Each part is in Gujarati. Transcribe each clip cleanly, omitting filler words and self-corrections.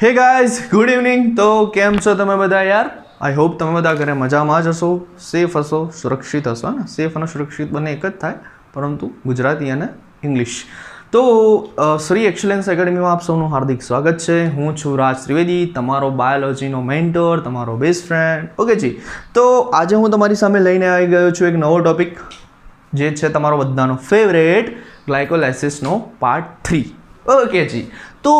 Hey guys good evening. तो केम छो તમે બધા યાર? आई होप તમે બધા ઘરે મજામાં જ હશો, સેફ હશો, સુરક્ષિત હશો ને? સેફ અને સુરક્ષિત બંને એક જ થાય, પરંતુ ગુજરાતી અને ઇંગ્લિશ। તો શ્રી એક્સેલન્સ એકેડમીમાં આપ સૌનું હાર્દિક સ્વાગત છે। હું છું રાજ ત્રિવેદી, તમારો બાયોલોજીનો મેન્ટર, તમારો બેસ્ટ ફ્રેન્ડ। ઓકે જી, તો આજે હું તમારી સામે લઈને આવી ગયો છું એક નવો ટોપિક, જે છે તમારો બધાનો ફેવરેટ ગ્લાયકોલાઇસિસનો પાર્ટ 3। ઓકે જી, તો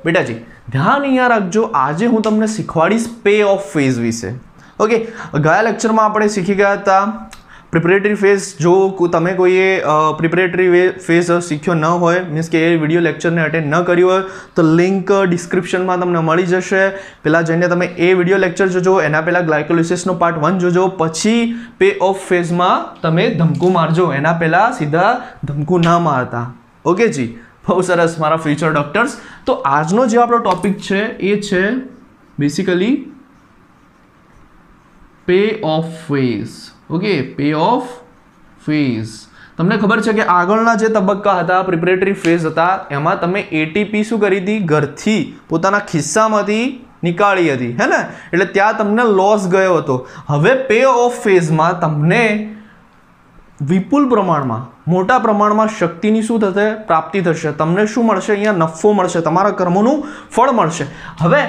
બેટાજી ધ્યાન અહીંયા રાખજો, આજે હું તમને શીખવાડીશ પે ઓફ ફેઝ વિશે। ઓકે, ગયા લેક્ચરમાં આપણે શીખી ગયા હતા પ્રિપરેટરી ફેઝ। જો તમે કોઈએ પ્રિપરેટરી ફેઝ શીખ્યો ન હોય, મીન્સ કે એ વિડીયો લેક્ચરને અટેન્ડ ન કર્યું હોય, તો લિંક ડિસ્ક્રિપ્શનમાં તમને મળી જશે। પહેલાં જઈને તમે એ વિડીયો લેક્ચર જોજો, એના પહેલાં ગ્લાયકોલિસિસનો પાર્ટ 1 જોજો, પછી પે ઓફ ફેઝમાં તમે ધમકું મારજો, એના પહેલાં સીધા ધમકું ના મારતા। ઓકે જી, બહુ સરસ મારા ફ્યુચર ડોક્ટર્સ। તો આજનો જે આપણો ટોપિક છે એ છે basically pay off phase. Okay, pay off phase. તમને ખબર છે કે આગળના જે તબક્કા હતા, પ્રિપરેટરી ફેઝ હતા, એમાં તમે એટીપી શું કરી હતી? ઘરથી પોતાના ખિસ્સામાંથી નીકાળી હતી, હે ને? એટલે ત્યાં તમને લોસ ગયો હતો। હવે પે ઓફ ફેઝમાં તમને વિપુલ પ્રમાણમાં, મોટા પ્રમાણમાં શક્તિની શું થશે? પ્રાપ્તિ થશે। તમને શું મળશે? અહીંયા નફો મળશે, તમારા કર્મોનું ફળ મળશે। હવે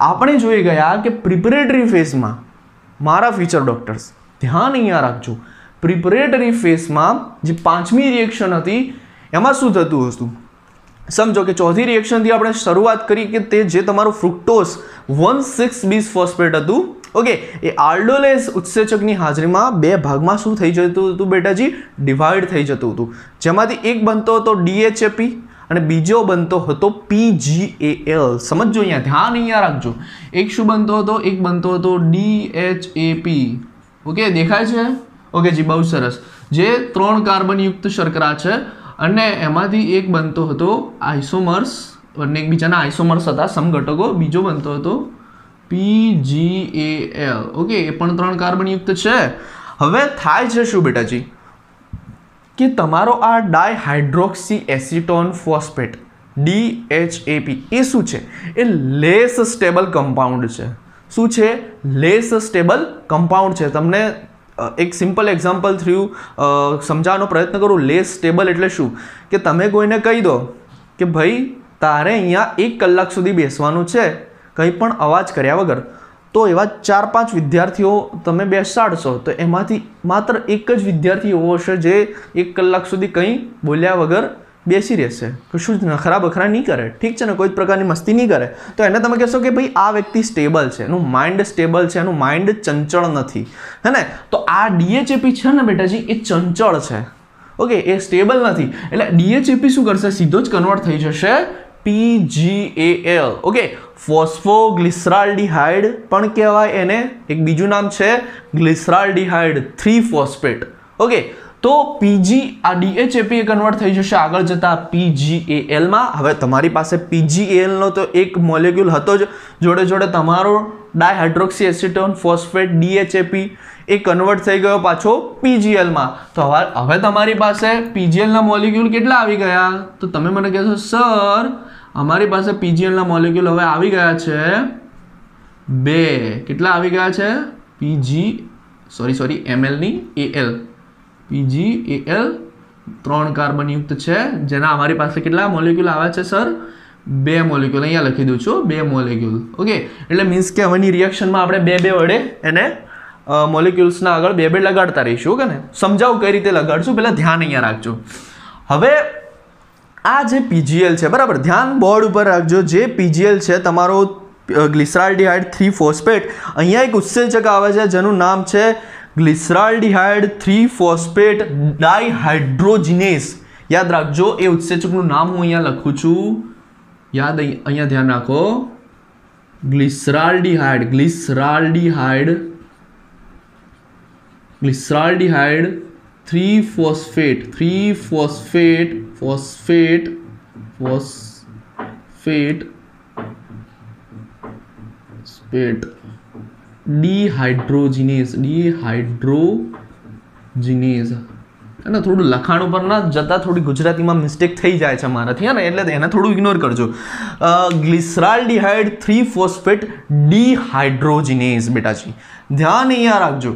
આપણે જોઈ ગયા કે પ્રિપરેટરી ફેઝમાં, મારા ફ્યુચર ડોક્ટર્સ ધ્યાન અહીંયા રાખજો, પ્રિપરેટરી ફેઝમાં જે 5મી રિએક્શન હતી એમાં શું થતું હતું? સમજો કે ચોથી રિએક્શનથી આપણે શરૂઆત કરી કે તે જે તમારું ફ્રુક્ટોઝ 1,6-બીસ-ફોસ્ફેટ હતું, ઓકે, એ આલ્ડોલેઝ ઉત્સેચકની હાજરીમાં બે ભાગમાં શું થઈ જતું હતું બેટાજી? ડિવાઈડ થઈ જતું હતું, જેમાંથી એક બનતો હતો DHAP અને બીજો બનતો હતો PGAL। સમજો, અહીંયા ધ્યાન અહીંયા રાખજો, એક શું બનતો હતો? એક બનતો હતો DHAP। ઓકે, દેખાય છે? ઓકે જી, બહુ સરસ। જે 3 કાર્બનયુક્ત શર્કરા છે અને એમાંથી એક બનતો હતો આઇસોમર્સ, બંને એકબીજાના આઇસોમર્સ હતા, સમઘટકો। બીજો બનતો હતો PGAL। ઓકે, એ પણ 3 કાર્બનયુક્ત છે। હવે થાય છે શું બેટાજી કે તમારો આ ડાયહાઇડ્રોક્સી એસિટોન ફોસ્ફેટ DHAP એ શું છે? એ લેસ સ્ટેબલ કમ્પાઉન્ડ છે। શું છે? લેસ સ્ટેબલ કમ્પાઉન્ડ છે। તમને એક સિમ્પલ એક્ઝામ્પલ થ્રુ સમજાવવાનો પ્રયત્ન કરું। લેસ સ્ટેબલ એટલે શું? કે તમે કોઈને કહી દો કે ભાઈ તારે અહીંયા 1 કલાક સુધી બેસવાનું છે કંઈ પણ અવાજ કર્યા વગર, તો એવા 4-5 વિદ્યાર્થીઓ તમે બેસાડશો, તો એમાંથી માત્ર એક જ વિદ્યાર્થી એવો હશે જે 1 કલાક સુધી કંઈ બોલ્યા વગર બેસી રહેશે, કશું જ નખરા બખરા નહીં કરે, ઠીક છે ને? કોઈ જ પ્રકારની મસ્તી નહીં કરે। તો એને તમે કહેશો કે ભાઈ આ વ્યક્તિ સ્ટેબલ છે, એનું માઇન્ડ સ્ટેબલ છે, એનું માઇન્ડ ચંચળ નથી, હે ને? તો આ DHAP છે ને બેટાજી, એ ચંચળ છે। ઓકે, એ સ્ટેબલ નથી, એટલે DHAP શું કરશે? સીધો જ કન્વર્ટ થઈ જશે PGAL। ઓકે, ફોસ્ફોગ્લિસરાલ્ડિહાઇડ પણ કહેવાય એને, એક બીજું નામ છે ગ્લિસરાલ્ડિહાઇડ 3-ફોસ્ફેટ। ઓકે, તો આ DHAP કન્વર્ટ થઈ જશે આગળ જતા PGAL માં। હવે તમારી પાસે PGAL નો તો એક મોલેક્યુલ હતો જ, જોડે જોડે તમારો ડાયહાઇડ્રોક્સી એસિટોન ફોસ્ફેટ DHAP એ કન્વર્ટ થઈ ગયો પાછો PGL માં। તો હવે તમારી પાસે PGL ના મોલેક્યુલ કેટલા આવી ગયા? તો તમે મને કહેશો સર અમારી પાસે PGL ના મોલેક્યુલ હવે આવી ગયા છે 2। કેટલા આવી ગયા છે? ml ની AL, PGAL 3 કાર્બનયુક્ત છે, જેના અમારી પાસે કેટલા મોલેક્યુલ આવ્યા છે સર? 2 મોલેક્યુલ। અહીંયા લખી દઉં છું, 2 મોલેક્યુલ। ઓકે, એટલે મીન્સ કે હવેની રિએક્શનમાં આપણે 2 વડે એને મોલેક્યુલ્સના આગળ 2 લગાડતા રહીશું, કે ને? સમજાવું કઈ રીતે લગાડશું, પહેલાં ધ્યાન અહીંયા રાખજો। હવે આ જે PGL છે, બરાબર, ધ્યાન બોર્ડ ઉપર રાખજો, જે PGL છે તમારો ગ્લિસરાલ્ડિહાઇડ 3-ફોસ્ફેટ, અહીંયા એક ઉત્સેચક આવે છે જેનું નામ છે ગ્લિસરાલ્ડિહાઇડ 3-ફોસ્ફેટ ડાયહાઇડ્રોજિનેઝ। યાદ રાખજો, એ ઉત્સેચકનું નામ હું અહીંયા લખું છું, અહીંયા ધ્યાન રાખો, ગ્લિસરાલ્ડિહાઇડ 3-ફોસ્ફેટ ડિહાઇડ્રોજિનેઝ। અને થોડું લખાણ ઉપર ના જતા થોડી ગુજરાતીમાં મિસ્ટેક થઈ જાય છે મારાથી, હે ને, એટલે એને થોડું ઇગ્નોર કરજો. ગ્લિસરાલ્ડિહાઇડ 3 ફોસ્ફેટ ડીહાઇડ્રોજિનેઝ. બેટાજી ધ્યાન અહીંયા રાખજો,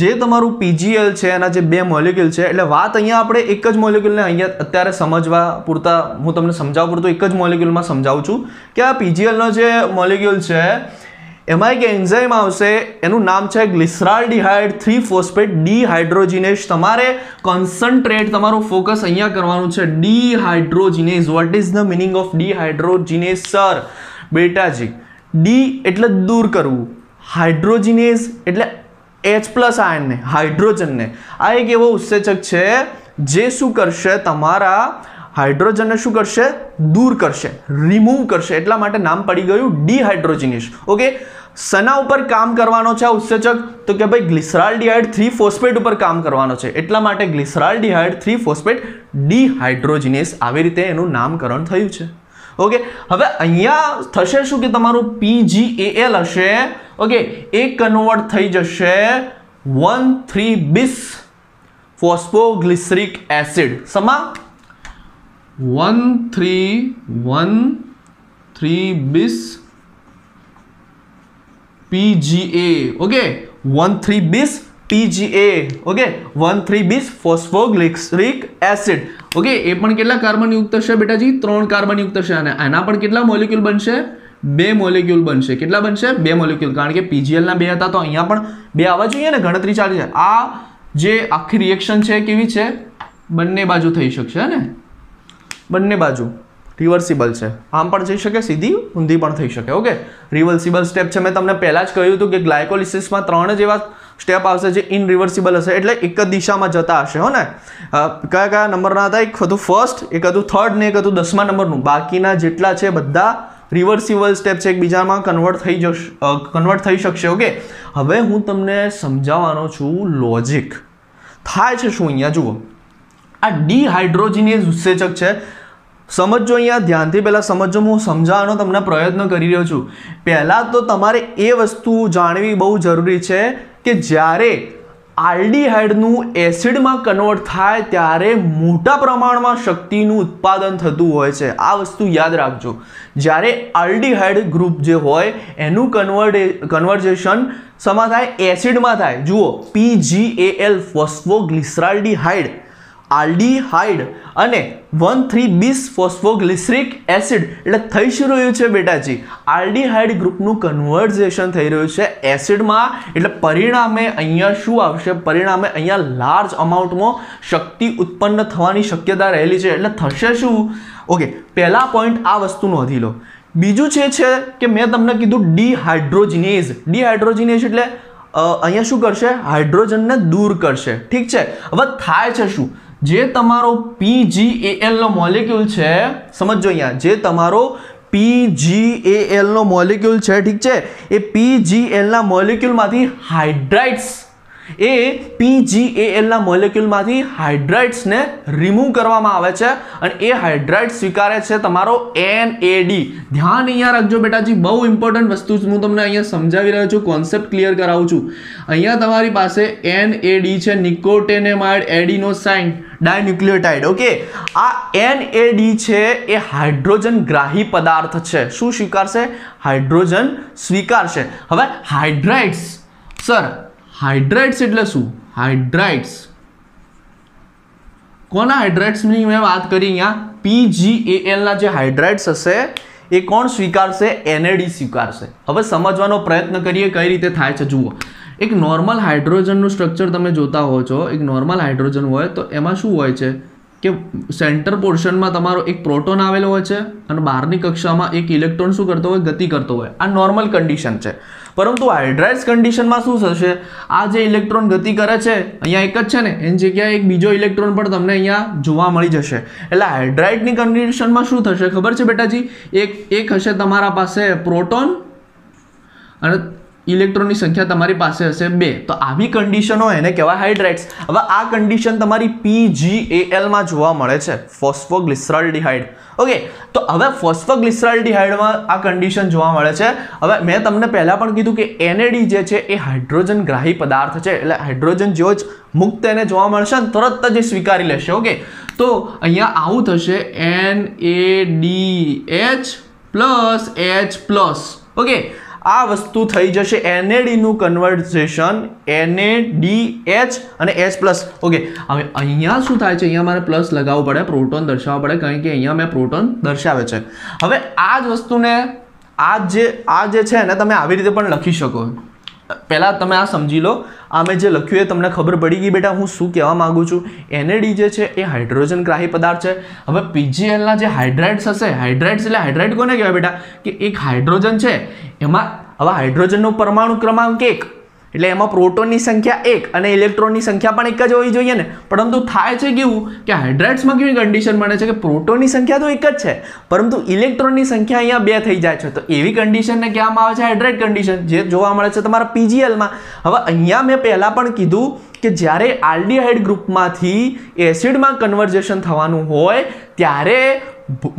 જે તમારું PGL છે એના જે 2 મોલેક્યુલ છે, એટલે વાત અહીંયા આપણે એક જ મોલેક્યુલને અહીંયા અત્યારે સમજવા પૂરતા હું તમને સમજાવવા પૂરતું એક જ મોલેક્યુલમાં સમજાવું છું કે આ PGLનો જે મોલેક્યુલ છે એમાં એક એન્ઝાઇમ આવશે, એનું નામ છે ગ્લિસરાલ્ડિહાઇડ 3 ફોસ્ફેટ ડીહાઇડ્રોજિનેઝ. તમારે કોન્સન્ટ્રેટ, તમારું ફોકસ અહીંયા કરવાનું છે. Dehydrogenase. What is the meaning of dehydrogenase sir? બેટાજી ડી એટલે દૂર કરવું, હાઇડ્રોજિનેઝ એટલે H+ આયનને, હાઇડ્રોજનને. આ એક એવો ઉત્સેચક છે જે શું કરશે, તમારા હાઇડ્રોજનને શું કરશે, દૂર કરશે, રિમૂવ કરશે. એટલા માટે નામ પડી ગયું ડીહાઇડ્રોજિનેઝ. ઓકે, સના ઉપર કામ કરવાનો છે આ ઉત્સેચક? તો કે ભાઈ ગ્લિસરાલ્ડિહાઇડ 3 ફોસ્ફેટ ઉપર કામ કરવાનો છે, એટલા માટે ગ્લિસરાલ્ડિહાઇડ 3 ફોસ્ફેટ ડીહાઇડ્રોજિનેઝ આવી રીતે એનું નામકરણ થયું છે. ઓકે, હવે અહીંયા થશે શું કે તમારું PGAL હશે, ઓકે, એ કન્વર્ટ થઈ જશે 1,3-bis ફોસ્ફોગ્લિસરિક એસિડ. સમા 1,3-bis PGA. Okay, 1,3-bis PGA. Okay, 1,3-bis phosphoglyceric acid. Okay, એ પણ કેટલા કાર્બન યુક્ત છે બેટાજી? 3 કાર્બન યુક્ત છે. અને આના પણ કેટલા મોલેક્યુલ બનશે? 2 મોલેક્યુલ બનશે. કેટલા બનશે? 2 મોલેક્યુલ. કારણ કે PGL ના 2 હતા તો અહીંયા પણ 2 આવવા જોઈએ ને, ગણતરી ચાલી છે. આ જે આખી રિએક્શન છે કેવી છે? બંને બાજુ થઈ શકશે ને, બંને બાજુ રિવર્સિબલ છે. આમ પણ જઈ શકે, સીધી ઊંધી પણ થઈ શકે. ઓકે, રિવર્સિબલ સ્ટેપ છે. મેં તમને પહેલાં જ કહ્યું હતું કે ગ્લાયકોલિસિસમાં 3 જ એવા સ્ટેપ આવશે જે ઇનરિવર્સિબલ હશે, એટલે એક જ દિશામાં જતા હશે. હો ને, કયા કયા નંબરના હતા? એક હતું ફર્સ્ટ, એક હતું થર્ડ ને એક હતું 10મા નંબરનું. બાકીના જેટલા છે બધા રિવર્સિબલ સ્ટેપ છે, એકબીજામાં કન્વર્ટ થઈ શકશે. ઓકે, હવે હું તમને સમજાવવાનો છું લોજિક. થાય છે શું અહીંયા જુઓ, આ ડીહાઇડ્રોજિનેઝ ઉત્સેચક છે. સમજો અહીંયા ધ્યાનથી, પહેલાં સમજો, હું સમજાવવાનો તમને પ્રયત્ન કરી રહ્યો છું. પહેલાં તો તમારે એ વસ્તુ જાણવી બહુ જરૂરી છે કે જ્યારે આલ્ડીહાઇડનું એસિડમાં કન્વર્ટ થાય ત્યારે મોટા પ્રમાણમાં શક્તિનું ઉત્પાદન થતું હોય છે. આ વસ્તુ યાદ રાખજો. જ્યારે આલ્ડીહાઇડ ગ્રુપ જે હોય એનું કન્વર્ઝેશન શેમાં થાય? એસિડમાં થાય. જુઓ, PGAL ફોસ્ફોગ્લિસરાલ્ડિહાઇડ, આલ્ડીહાઇડ અને 1,3-bis ફોસ્ફોગ્લિસરિક એસિડ. એટલે થઈ શું રહ્યું છે બેટાજી? આલ્ડીહાઇડ ગ્રુપનું કન્વર્ઝેશન થઈ રહ્યું છે એસિડમાં. એટલે પરિણામે અહીંયા શું આવશે? પરિણામે અહીંયા લાર્જ અમાઉન્ટમાં શક્તિ ઉત્પન્ન થવાની શક્યતા રહેલી છે. એટલે થશે શું? ઓકે, પહેલા પોઈન્ટ આ વસ્તુ નોંધી લો. બીજું છે કે મેં તમને કીધું ડીહાઇડ્રોજિનેઝ. ડીહાઇડ્રોજિનેઝ એટલે અહીંયા શું કરશે? હાઇડ્રોજનને દૂર કરશે. ઠીક છે, હવે થાય છે શું? જે તમારો PGAL નો મોલેક્યુલ છે, સમજો અહીંયા, જે તમારો PGAL નો મોલેક્યુલ છે, ઠીક છે, એ PGL ના મોલેક્યુલમાંથી હાઇડ્રાઇડ્સ, એ PGAL ના મોલેક્યુલમાંથી હાઇડ્રાઇડ્સને રિમૂવ કરવામાં આવે છે અને એ હાઇડ્રાઇડ સ્વીકારે છે તમારો NAD. ધ્યાન અહીંયા રાખજો બેટાજી, બહુ ઇમ્પોર્ટન્ટ વસ્તુ હું તમને અહીંયા સમજાવી રહ્યો છું, કોન્સેપ્ટ ક્લિયર કરાવું છું. અહીંયા તમારી પાસે NAD છે, નિકોટિનેમાઇડ એડિનોસાઇન ડાયન્યુક્લિયોટાઇડ. ઓકે, આ NAD છે એ હાઇડ્રોજન ગ્રાહી પદાર્થ છે. શું સ્વીકારશે? હાઇડ્રોજન સ્વીકારશે. હવે હાઇડ્રાઇડ્સ, સર હાઇડ્રાઇડ્સ એટલે શું? હાઇડ્રાઇડ્સ કોના હાઇડ્રાઇડ્સની મેં વાત કરી? અહીંયા PGAL ના જે હાઇડ્રાઇડ્સ હશે એ કોણ સ્વીકારશે? NAD સ્વીકારશે. હવે સમજવાનો પ્રયત્ન કરીએ કઈ રીતે થાય છે. જુઓ, એક નોર્મલ હાઇડ્રોજનનું સ્ટ્રક્ચર તમે જોતા હો છો. એક નોર્મલ હાઇડ્રોજન હોય તો એમાં શું હોય છે કે સેન્ટર પોર્શનમાં તમારો એક પ્રોટોન આવેલો હોય છે અને બહારની કક્ષામાં એક ઇલેક્ટ્રોન શું કરતો હોય? ગતિ કરતો હોય. આ નોર્મલ કન્ડિશન છે. પરંતુ હાઇડ્રાઇડ્સ કન્ડિશનમાં શું થશે? આ જે ઇલેક્ટ્રોન ગતિ કરે છે અહીંયા એક જ છે ને, એની જગ્યાએ એક બીજો ઇલેક્ટ્રોન પણ તમને અહીંયા જોવા મળી જશે. એટલે હાઇડ્રાઇડની કન્ડિશનમાં શું થશે ખબર છે બેટાજી? એક હશે તમારા પાસે પ્રોટોન અને ઇલેક્ટ્રોનની સંખ્યા તમારી પાસે હશે 2. તો આવી કન્ડિશનો એને કહેવાય હાઇડ્રેટ્સ. હવે આ કન્ડિશન તમારી PgAl માં જોવા મળે છે, ફોસ્ફોગ્લિસરાલ્ડિહાઇડ. ઓકે, તો હવે ફોસ્ફોગ્લિસરાલ્ડિહાઇડમાં આ કન્ડિશન જોવા મળે છે. હવે મેં તમને પહેલા પણ કીધું કે NAD જે છે એ હાઇડ્રોજન ગ્રાહી પદાર્થ છે, એટલે હાઇડ્રોજન જેવો જ મુક્ત એને જોવા મળશે ને તરત જ સ્વીકારી લેશે. ઓકે, તો અહીંયા આવું થશે NADH+H+. ઓકે, આ વસ્તુ થઈ જશે NAD નું કન્વર્ઝેશન NADH અને H+. ઓકે, હવે અહીંયા શું થાય છે, અહીંયા મારે પ્લસ લગાવવું પડે, પ્રોટોન દર્શાવવા પડે, કારણ કે અહીંયા મેં પ્રોટોન દર્શાવે છે. હવે આ જ વસ્તુને આ જે છે ને તમે આવી રીતે પણ લખી શકો. પહેલાં તમે આ સમજી લો, આ મેં જે લખ્યું એ તમને ખબર પડી ગઈ બેટા હું શું કહેવા માગું છું. NAD જે છે એ હાઇડ્રોજન ગ્રાહી પદાર્થ છે. હવે PgAlના જે હાઇડ્રાઇડ્સ હશે, હાઇડ્રાઇડ્સ એટલે હાઇડ્રાઇડ કોને કહેવાય બેટા, કે એક હાઇડ્રોજન છે એમાં, હવે હાઇડ્રોજનનો પરમાણુ ક્રમાંક 1 એટલે એમાં પ્રોટોનની સંખ્યા 1 અને ઇલેક્ટ્રોનની સંખ્યા પણ 1 જ હોવી જોઈએ ને. પરંતુ થાય છે કેવું કે હાઇડ્રાઇડ્સમાં કેવી કન્ડિશન બને છે કે પ્રોટોનની સંખ્યા તો 1 જ છે, પરંતુ ઇલેક્ટ્રોનની સંખ્યા અહીંયા 2 થઈ જાય છે. તો એવી કન્ડિશનને કહેવામાં આવે છે હાઇડ્રાઇડ કન્ડિશન, જે જોવા મળે છે તમારા PgAlમાં. હવે અહીંયા મેં પહેલાં પણ કીધું કે જ્યારે આલ્ડીહાઇડ ગ્રુપમાંથી એસિડમાં કન્વર્ઝેશન થવાનું હોય ત્યારે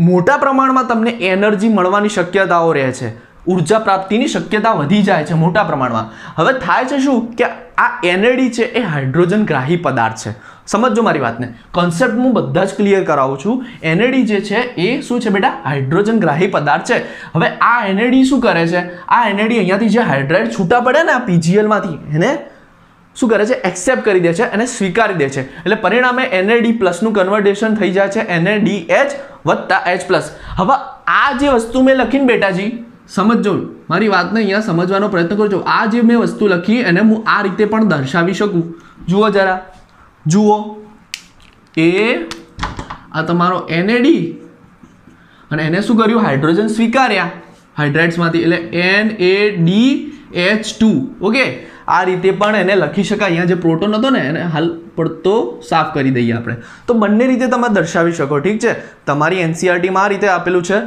મોટા પ્રમાણમાં તમને એનર્જી મળવાની શક્યતાઓ રહે છે, ઉર્જા પ્રાપ્તિની શક્યતા વધી જાય છે મોટા પ્રમાણમાં. હવે થાય છે શું કે આ NAD છે એ હાઇડ્રોજન ગ્રાહી પદાર્થ છે. સમજો મારી વાતને, કોન્સેપ્ટ હું બધા જ ક્લિયર કરાવું છું. NAD જે છે એ શું છે બેટા, હાઇડ્રોજન ગ્રાહી પદાર્થ છે. હવે આ NAD શું કરે છે, આ NAD અહીંયાથી જે હાઇડ્રાઇડ છૂટા પડે ને આ PgAlમાંથી એને શું કરે છે, એક્સેપ્ટ કરી દે છે અને સ્વીકારી દે છે. એટલે પરિણામે NAD+ નું કન્વર્ઝેશન થઈ જાય છે NADH + H+. હવે આ જે વસ્તુ મેં લખીને બેટાજી સમજો, મારી વાતને અહીંયા સમજવાનો પ્રયત્ન કરજો. આ જે મેં વસ્તુ લખી એને હું આ રીતે પણ દર્શાવી શકું. જુઓ જરા, જુઓ, આ તમારો NAD અને એને શું કર્યું, હાઇડ્રોજન સ્વીકાર્યા હાઇડ્રાઇડ્સમાંથી, એટલે NADH2. ઓકે, આ રીતે પણ એને લખી શકાય. અહીંયા જે પ્રોટોન હતો ને એને હાલ પડતો સાફ કરી દઈએ આપણે. તો બંને રીતે તમે દર્શાવી શકો. ઠીક છે, તમારી NCERTમાં આ રીતે આપેલું છે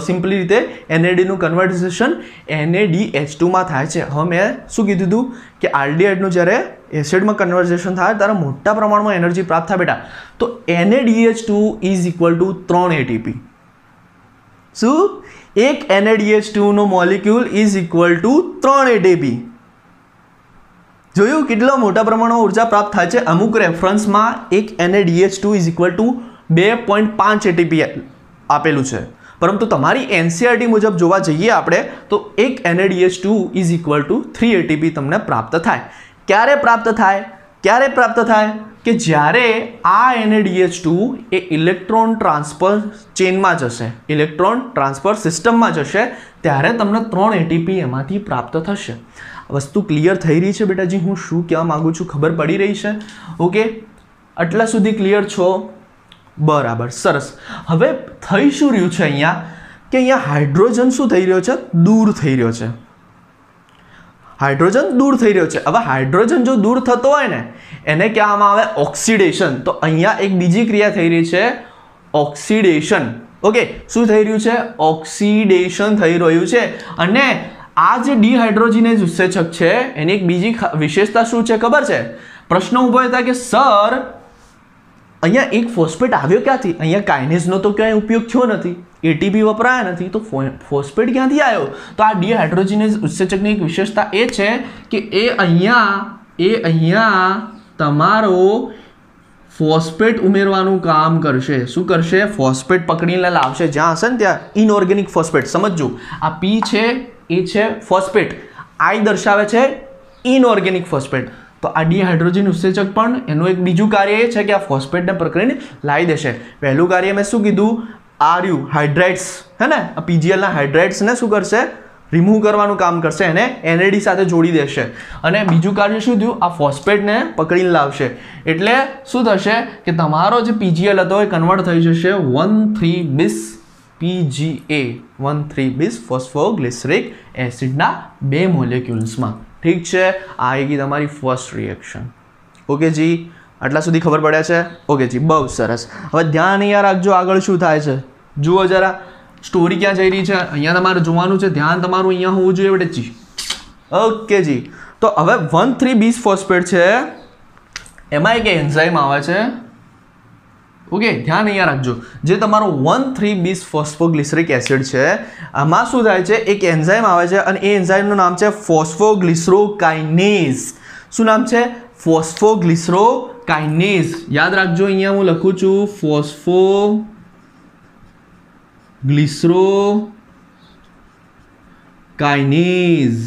સિમ્પલી રીતે NAD નું કન્વર્ઝેશન NADH2 માં થાય છે. હવે મેં શું કીધું હતું કે આલ્ડીહાઇડનું જ્યારે એસિડમાં કન્વર્ઝેશન થાય ત્યારે મોટા પ્રમાણમાં એનર્જી પ્રાપ્ત થાય બેટા. તો NADH2 = 3 ATP. શું, એક NADH2 નો મોલિક્યુલ = 3 ATP. જોયું કેટલો મોટા પ્રમાણમાં ઉર્જા પ્રાપ્ત થાય છે. અમુક રેફરન્સમાં એક NADH2 = 2.5 ATP આપેલું છે, પરંતુ તમારી NCERT મુજબ જોવા જઈએ આપણે તો એક NADH2 = 3 ATP તમને પ્રાપ્ત થાય. ક્યારે પ્રાપ્ત થાય કે જ્યારે આ NADH2 એ ઇલેક્ટ્રોન ટ્રાન્સફર ચેનમાં જશે, ઇલેક્ટ્રોન ટ્રાન્સફર સિસ્ટમમાં જશે, ત્યારે તમને 3 ATP એમાંથી પ્રાપ્ત થશે. વસ્તુ ક્લિયર થઈ રહી છે બેટાજી, હું શું કહેવા માગું છું ખબર પડી રહી છે? ઓકે, આટલા સુધી ક્લિયર છો? બરાબર, સરસ. હવે થઈ શું રહ્યું છે અહીંયા કે અહીંયા હાઇડ્રોજન શું થઈ રહ્યો છે, દૂર થઈ રહ્યો છે. હાઇડ્રોજન દૂર થઈ રહ્યો છે. હવે હાઇડ્રોજન જો દૂર થતો હોય ને એને કહેવામાં આવે ઓક્સિડેશન. તો અહીંયા એક બીજી ક્રિયા થઈ રહી છે, ઓક્સિડેશન. ઓકે, શું થઈ રહ્યું છે, ઓક્સિડેશન થઈ રહ્યું છે. અને આ જે ડિહાઇડ્રોજિનેઝ ઉત્સેચક છે એની એક બીજી વિશેષતા શું છે ખબર છે? પ્રશ્ન ઊભો થાય કે સર અહીંયા એક ફોસ્ફેટ આવ્યો ક્યાંથી? અહીંયા કાઇનેઝનો તો ક્યાંય ઉપયોગ થયો નથી, ATP વપરાયા નથી, તો ફોસ્ફેટ ક્યાંથી આવ્યો? તો આ ડિહાઇડ્રોજિનેઝ ઉત્સેચકની એક વિશેષતા એ છે કે એ અહીંયા તમારો ફોસ્ફેટ ઉમેરવાનું કામ કરશે. શું કરશે? ફોસ્ફેટ પકડીને લાવશે. જ્યાં હશે ને ત્યાં ઇનઓર્ગેનિક ફોસ્ફેટ. સમજજો, આ P છે એ છે ફોસ્ફેટ, I દર્શાવે છે ઇનઓર્ગેનિક ફોસ્ફેટ. તો આ ડિહાઇડ્રોજન ઉત્સેચક પણ એનું એક બીજું કાર્ય એ છે કે આ ફોસ્ફેટને પકડીને લાવી દેશે. પહેલું કાર્ય મેં શું કીધું, હાઇડ્રાઇડ્સ હે ને, આ PgAlના હાઇડ્રાઇડ્સને શું કરશે, રિમૂવ કરવાનું કામ કરશે, એને NAD સાથે જોડી દેશે. અને બીજું કાર્ય શું થયું, આ ફોસ્ફેટને પકડીને લાવશે. એટલે શું થશે કે તમારો જે PgAl હતો એ કન્વર્ટ થઈ જશે 1,3-bis PGA, 1,3-bis ફોસ્ફોગ્લિસરિક એસિડના 2 મોલેક્યુલ્સમાં. ઠીક છે, આ આવી તમારી ફર્સ્ટ રિએક્શન. ઓકે જી, આટલા સુધી ખબર પડ્યા છે? ઓકે જી, બહુ સરસ. હવે ધ્યાન અહીંયા રાખજો આગળ શું થાય છે. જુઓ જરા, સ્ટોરી ક્યાં જઈ રહી છે અહીંયા તમારે જોવાનું છે. ધ્યાન તમારું અહીંયા હોવું જોઈએ બેટા જી. ઓકે જી, તો હવે 1,3-bis ફોસ્ફેટ છે એમાં એક એન્ઝાઇમ આવે છે. ઓકે, ધ્યાન અહીંયા રાખજો, જે તમારો 1,3-bis ફોસ્ફોગ્લિસરિક એસિડ છે આમાં શું થાય છે, એક એન્ઝાઇમ આવે છે અને એ એન્ઝાઇમનું નામ છે ફોસ્ફોગ્લિસરોકાઇનેઝ. શું નામ છે? ફોસ્ફોગ્લિસરોકાઇનેઝ. યાદ રાખજો, અહીંયા હું લખું છું ફોસ્ફોગ્લિસરોકાઇનેઝ.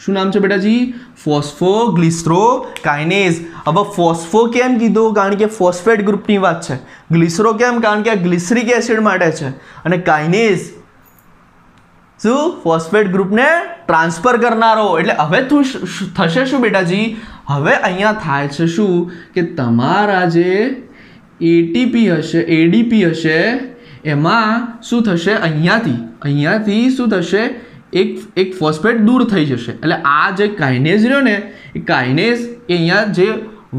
શું નામ છે બેટાજી? ફોસ્ફોગ્લિસરોકાઇનેઝ. હવે ફોસ્ફો કેમ કીધું? કારણ કે ફોસ્ફેટ ગ્રુપની વાત છે. ગ્લિસરો કેમ? કારણ કે આ ગ્લિસરિક એસિડ માટે છે. અને કાઇનેઝ શું? ફોસ્ફેટ ગ્રુપને ટ્રાન્સફર કરનારો. એટલે હવે થશે શું બેટાજી? હવે અહીંયા થાય છે શું કે તમારા જે એટીપી હશે, એડીપી હશે, એમાં શું થશે? અહીંયાથી શું થશે? એક ફોસ્ફેટ દૂર થઈ જશે. એટલે આ જે કાઇનેઝ રહ્યો ને, એ કાઇનેઝ એ અહીંયા જે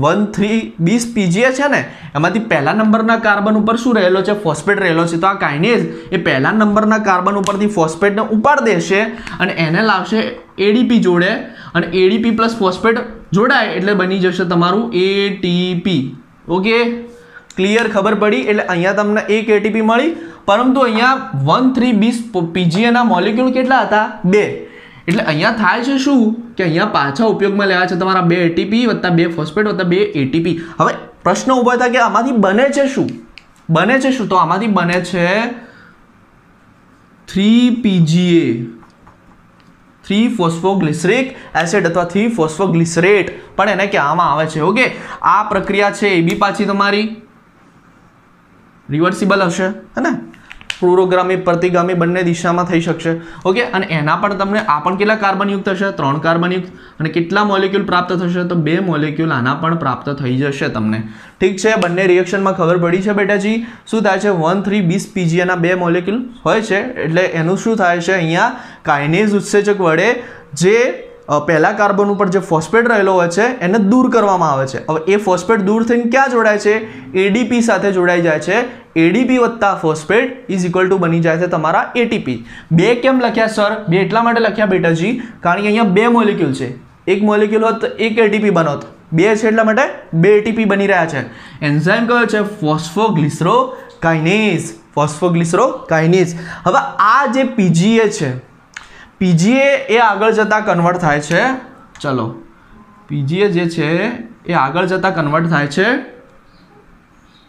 1,3-bis PGA છે ને, એમાંથી પહેલા નંબરના કાર્બન ઉપર શું રહેલો છે? ફોસ્ફેટ રહેલો છે. તો આ કાઇનેઝ એ પહેલા નંબરના કાર્બન ઉપરથી ફોસ્ફેટને ઉપાડી દેશે અને એને લાવશે એડીપી જોડે, અને એડીપી પ્લસ ફોસ્ફેટ જોડાય એટલે બની જશે તમારું એટીપી. Okay, clear? ખબર પડી? એટલે અહીંયા તમને એક એટીપી મળી, પરંતુ અહીંયા 1,3-bis PGA ના મોલેક્યુલ કેટલા હતા? 2. એટલે અહીંયા થાય છે શું કે અહીંયા પાછા ઉપયોગમાં લેવા છે તમારા 2 એટીપી વત્તા 2 ફોસ્ફેટ વત્તા 2 એટીપી. હવે પ્રશ્ન ઊભો થાય કે આમાંથી બને છે શું? તો આમાંથી બને છે 3PGA, 3-ફોસ્ફોગ્લિસરિક એસિડ અથવા 3-ફોસ્ફોગ્લિસરેટ પણ એને કહેવામાં આવે છે. ઓકે, આ પ્રક્રિયા છે એ બી પાછી તમારી રિવર્સિબલ હશે, હે ને? પૂર્વગામી પ્રતિગામી બંને દિશામાં થઈ શકશે. ઓકે, અને એના પણ તમને આ પણ કેટલા કાર્બનયુક્ત હશે? 3 કાર્બનયુક્ત. અને કેટલા મોલેક્યુલ પ્રાપ્ત થશે? તો 2 મોલેક્યુલ આના પણ પ્રાપ્ત થઈ જશે તમને. ઠીક છે, બંને રિએક્શનમાં ખબર પડી છે બેટાજી? શું થાય છે? 1,3-bis PGA ના 2 મોલેક્યુલ હોય છે, એટલે એનું શું થાય છે? અહીંયા કાઇનેઝ ઉત્સેચક વડે જે પહેલા કાર્બન ઉપર જે ફોસ્ફેટ રહેલો હોય છે એને દૂર કરવામાં આવે છે. હવે એ ફોસ્ફેટ દૂર થઈને ક્યાં જોડાય છે? એડીપી સાથે જોડાઈ જાય છે. એડીપી વત્તા ફોસ્ફેટ ઇઝ ઇક્વલ ટુ બની જાય છે તમારા એટીપી. 2 કેમ લખ્યા સર? 2 એટલા માટે લખ્યા બેટાજી કારણ કે અહીંયા 2 મોલેક્યુલ છે. એક મોલેક્યુલ હોત તો એક એટીપી બનોત, 2 છે એટલા માટે 2 એટીપી બની રહ્યા છે. એન્ઝાઇમ કયો છે? ફોસ્ફોગ્લિસરોકાઇનેઝ. ફોસ્ફોગ્લિસરોકાઇનેઝ. હવે આ જે PGA છે, PGA એ આગળ જતા કન્વર્ટ થાય છે. ચલો, PGA જે છે એ આગળ જતા કન્વર્ટ થાય છે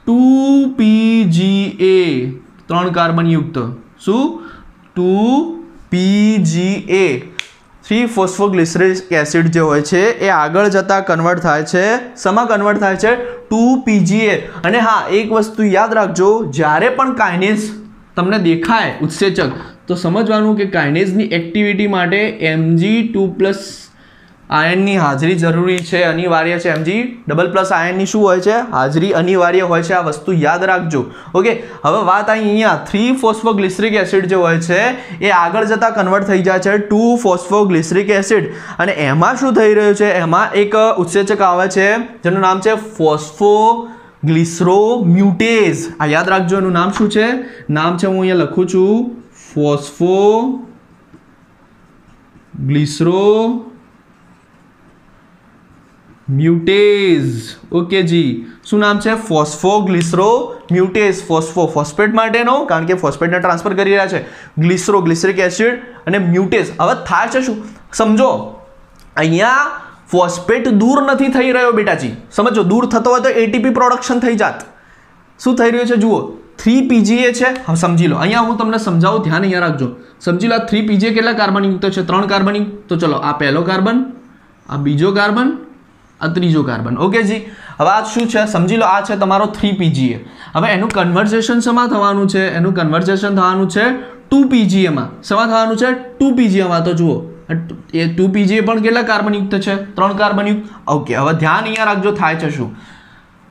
2PGA, 3 કાર્બનયુક્ત. શું? 2PGA, 3-ફોસ્ફોગ્લિસરિક એસિડ જે હોય છે એ આગળ જતા કન્વર્ટ થાય છે. શેમાં કન્વર્ટ થાય છે? 2PGA. અને હા, એક વસ્તુ યાદ રાખજો, જ્યારે પણ કાઇનેઝ તમને દેખાય ઉત્સેચક તો સમજવાનું કે કાઇનેઝની એક્ટિવિટી માટે Mg2+ આયનની હાજરી જરૂરી છે, અનિવાર્ય છે. Mg++ આયનની શું હોય છે? હાજરી અનિવાર્ય હોય છે. આ વસ્તુ યાદ રાખજો. ઓકે, હવે વાત અહીંયા 3-ફોસ્ફોગ્લિસરિક એસિડ જે હોય છે એ આગળ જતા કન્વર્ટ થઈ જાય છે 2-ફોસ્ફોગ્લિસરિક એસિડ. અને એમાં શું થઈ રહ્યું છે? એમાં એક ઉત્સેચક આવે છે જેનું નામ છે ફોસ્ફોગ્લિસરોમ્યુટેઝ. આ યાદ રાખજો, એનું નામ શું છે? નામ છે, હું અહીંયા લખું છું, ફોસ્ફોગ્લિસરોમ્યુટેઝ. ઓકે જી, શું નામ છે? ફોસ્ફોગ્લિસરોમ્યુટેઝ. ફોસ્ફેટ માટેનો, કારણ કે ફોસ્ફેટને ટ્રાન્સફર કરી રહ્યા છે. ગ્લિસરિક એસિડ અને મ્યુટેઝ. હવે થાય છે શું? સમજો, અહીંયા ફોસ્ફેટ દૂર નથી થઈ રહ્યો બેટાજી. સમજો, દૂર થતો હોય તો એટીપી પ્રોડક્શન થઈ જાત. શું થઈ રહ્યું છે? જુઓ, 3PGA છે. હવે સમજી લો, અહીંયા હું તમને સમજાવું, ધ્યાન અહીંયા રાખજો. સમજી લો, આ 3PGA કેટલા કાર્બનયુક્ત છે? 3 કાર્બનયુક્ત. તો ચલો, આ પહેલો કાર્બન, આ બીજો કાર્બન, આ ત્રીજો કાર્બન. ઓકે જી, હવે આ શું છે? સમજી લો, આ છે તમારો 3PGA. હવે એનું કન્વર્ઝેશન શેમાં થવાનું છે? એનું કન્વર્ઝેશન થવાનું છે 2PGA માં. શેમાં થવાનું છે? 2PGA માં. તો જુઓ, એ 2PGA પણ કેટલા કાર્બનયુક્ત છે? 3 કાર્બનયુક્ત. ઓકે, હવે ધ્યાન અહીંયા રાખજો, થાય છે શું?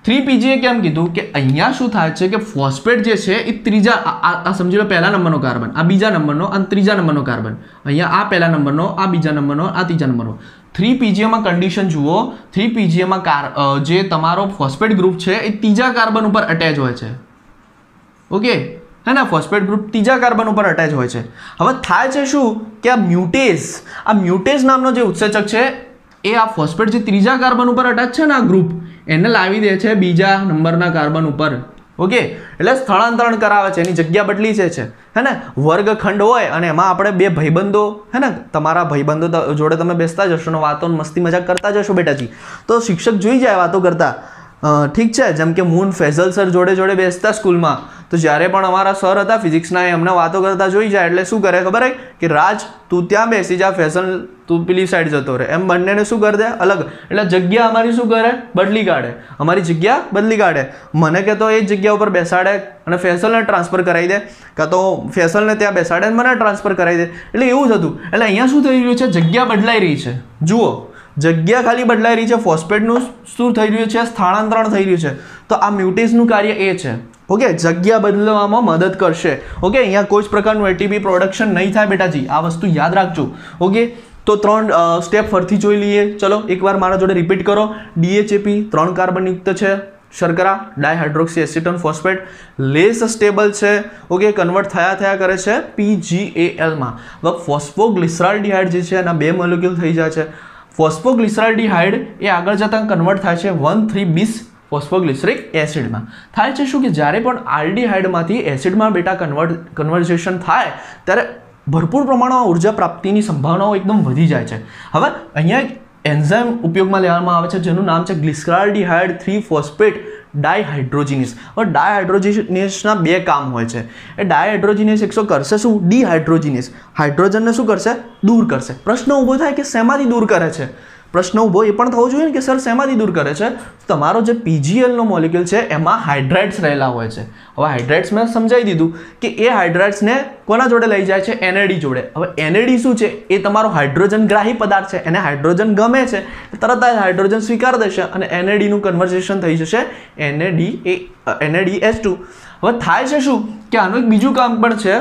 3PGA કેમ કીધું કે અહીંયા શું થાય છે કે ફોસ્ફેટ જે છે એ ત્રીજા, આ સમજી લો પહેલા નંબરનો કાર્બન, આ બીજા નંબરનો અને ત્રીજા નંબરનો કાર્બન, અહીંયા આ પહેલા નંબરનો, આ બીજા નંબરનો, આ ત્રીજા નંબરનો. 3PGA માં કન્ડિશન જુઓ, 3PGA માં જે તમારો ફોસ્ફેટ ગ્રુપ છે એ ત્રીજા કાર્બન ઉપર અટેચ હોય છે. ઓકે, है ना, ફોસ્ફેટ ગ્રુપ ત્રીજા કાર્બન ઉપર અટેચ હોય છે. હવે થાય છે શું કે આ મ્યુટેઝ નામનો જે ઉત્સેચક છે એ આ ફોસ્ફેટ જે ત્રીજા કાર્બન ઉપર અટેચ છે ને આ ગ્રુપ એને લાવી દે છે બીજા નંબરના કાર્બન ઉપર. ઓકે, એટલે સ્થળાંતરણ કરાવે છે, એની જગ્યા બદલી છે હે ને. વર્ગખંડ હોય અને એમાં આપણે બે ભાઈબંધો હે ને, તમારા ભાઈબંધો જોડે તમે બેસતા જશો ને વાતો મસ્તી મજાક કરતા જશો બેટાજી, તો શિક્ષક જોઈ જાય વાતો કરતા. ઠીક છે, જેમ કે હું ફેઝલ સર જોડે બેસતા સ્કૂલમાં, તો જ્યારે પણ અમારા સર હતા ફિઝિક્સના એ અમને વાતો કરતા જોઈ જાય એટલે શું કરે ખબર કે રાજ તું ત્યાં બેસી જા, ફેઝલ તું પેલી સાઈડ જતો રહે, એમ બંનેને શું કરી દે અલગ. એટલે જગ્યા અમારી શું કરે બદલી કાઢે, અમારી જગ્યા બદલી કાઢે. મને કે તો એ જગ્યા ઉપર બેસાડે અને ફેઝલને ટ્રાન્સફર કરાવી દે, કાં તો ફેઝલને ત્યાં બેસાડે મને ટ્રાન્સફર કરાવી દે. એટલે એવું થતું. એટલે અહીંયા શું થઈ રહ્યું છે, જગ્યા બદલાઈ રહી છે. જુઓ, જગ્યા ખાલી બદલાઈ રહી છે, ફોસ્ફેટનું શું થઈ રહ્યું છે, સ્થળાંતરણ થઈ રહ્યું છે. તો આ મ્યુટેઝનું કાર્ય એ છે. ઓકે, જગ્યા બદલવામાં મદદ કરશે. ઓકે, અહીંયા કોઈ જ પ્રકારનું એટીપી પ્રોડક્શન નહીં થાય બેટાજી, આ વસ્તુ યાદ રાખજો. ઓકે, તો 3 સ્ટેપ ફરીથી જોઈ લઈએ. ચલો એકવાર મારા જોડે રિપીટ કરો. DHAP 3 કાર્બનયુક્ત છે શર્કરા, ડાયહાઇડ્રોક્સી એસિટોન ફોસ્ફેટ, લેસ સ્ટેબલ છે. ઓકે, કન્વર્ટ થયા કરે છે PGAL માં. હવે ફોસ્ફોગ્લિસરાલ્ડિહાઇડ જે છે એના 2 મોલેક્યુલ થઈ જાય છે. ફોસ્ફોગ્લિસરાલ્ડિહાઇડ એ આગળ જતાં કન્વર્ટ થાય છે 1,3-bis ફોસ્ફોગ્લિસરિક એસિડમાં. થાય છે શું કે જ્યારે પણ આલ્ડિહાઇડમાંથી એસિડમાં બેટા કન્વર્ઝેશન થાય ત્યારે ભરપૂર પ્રમાણમાં ઉર્જા પ્રાપ્તિની સંભાવનાઓ એકદમ વધી જાય છે. હવે અહીંયા એક એન્ઝાઇમ ઉપયોગમાં લેવામાં આવે છે જેનું નામ છે ગ્લિસરાલ્ડિહાઇડ 3-ફોસ્ફેટ ડાયહાઇડ્રોજિનેસ. હવે ડાયહાઇડ્રોજિનેસના 2 કામ હોય છે. એ ડાયહાઇડ્રોજિનેસ એકસો કરશે શું, ડિહાઇડ્રોજિનેસ, હાઇડ્રોજનને શું કરશે, દૂર કરશે. પ્રશ્ન ઊભો થાય કે શેમાંથી દૂર કરે છે, પ્રશ્ન ઊભો એ પણ થવો જોઈએ ને કે સર શેમાંથી દૂર કરે છે. તમારો જે PGL નો મોલેક્યુલ છે એમાં હાઇડ્રાઇડ્સ રહેલા હોય છે. હવે હાઇડ્રાઇડ્સ મેં સમજાવી દીધું કે એ હાઇડ્રાઇડ્સને કોના જોડે લઈ જાય છે, NAD જોડે. હવે NAD શું છે, એ તમારો હાઇડ્રોજન ગ્રાહી પદાર્થ છે, એને હાઇડ્રોજન ગમે છે, તરત જ હાઇડ્રોજન સ્વીકાર દેશે અને NAD નું કન્વર્ઝેશન થઈ જશે NADH2. હવે થાય છે શું કે આનું એક બીજું કામ પણ છે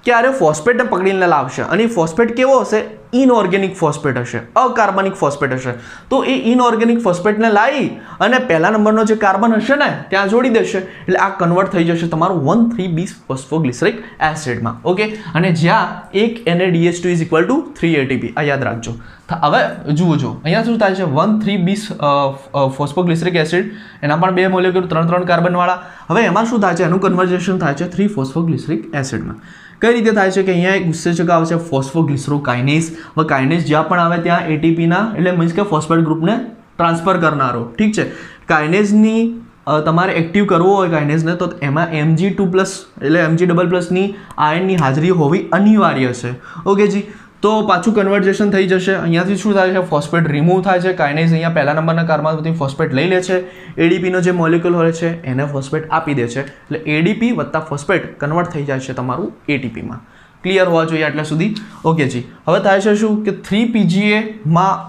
કે આરે ફોસ્ફેટને પકડીને લાવશે અને એ ફોસ્ફેટ કેવો હશે, ઇનઓર્ગેનિક ફોસ્ફેટ હશે, અકાર્બનિક ફોસ્ફેટ હશે. તો એ ઇનઓર્ગેનિક ફોસ્ફેટને લાવી અને પહેલા નંબરનો જે કાર્બન હશે ને ત્યાં જોડી દેશે, એટલે આ કન્વર્ટ થઈ જશે તમારું 1,3-bis ફોસ્ફોગ્લિસરિક એસિડમાં. ઓકે, અને જ્યાં એક NADH2 = 3 ATP, આ યાદ રાખજો. હવે જુઓ અહીંયા શું થાય છે, 1,3-bis ફોસ્ફોગ્લિસરિક એસિડ, એના પણ 2 મોલેક્યુલ 3 કાર્બનવાળા. હવે એમાં શું થાય છે, એનું કન્વર્ઝેશન થાય છે 3-ફોસ્ફોગ્લિસરિક એસિડમાં. કઈ રીતે થાય છે કે અહીંયા એક ઉત્સેચક આવે છે ફોસ્ફોગ્લિસરોકાઇનેઝ. હવે કાઇનેઝ જ્યાં પણ આવે ત્યાં એટીપીના એટલે મીન્સ કે ફોસ્ફેટ ગ્રુપને ટ્રાન્સફર કરનારો. ઠીક છે, કાઇનેઝની તમારે એક્ટિવ કરવો હોય કાઇનેઝને તો એમાં Mg2+ એટલે Mg++ ની આયનની હાજરી હોવી અનિવાર્ય છે. ઓકે જી, તો પાછું કન્વર્ઝેશન થઈ જશે. અહીંયાથી શું થાય છે, ફોસ્ફેટ રિમૂવ થાય છે. કાઇનેઝ અહીંયા પહેલા નંબરના કાર્બનમાંથી ફોસ્ફેટ લઈ લે છે, એડીપીનો જે મોલેક્યુલ હોય છે એને ફોસ્ફેટ આપી દે છે, એટલે એડીપી વત્તા ફોસ્ફેટ કન્વર્ટ થઈ જાય છે તમારું એટીપીમાં. ક્લિયર હોવા જોઈએ આટલા સુધી. ઓકે જી, હવે થાય છે શું કે 3PGA માં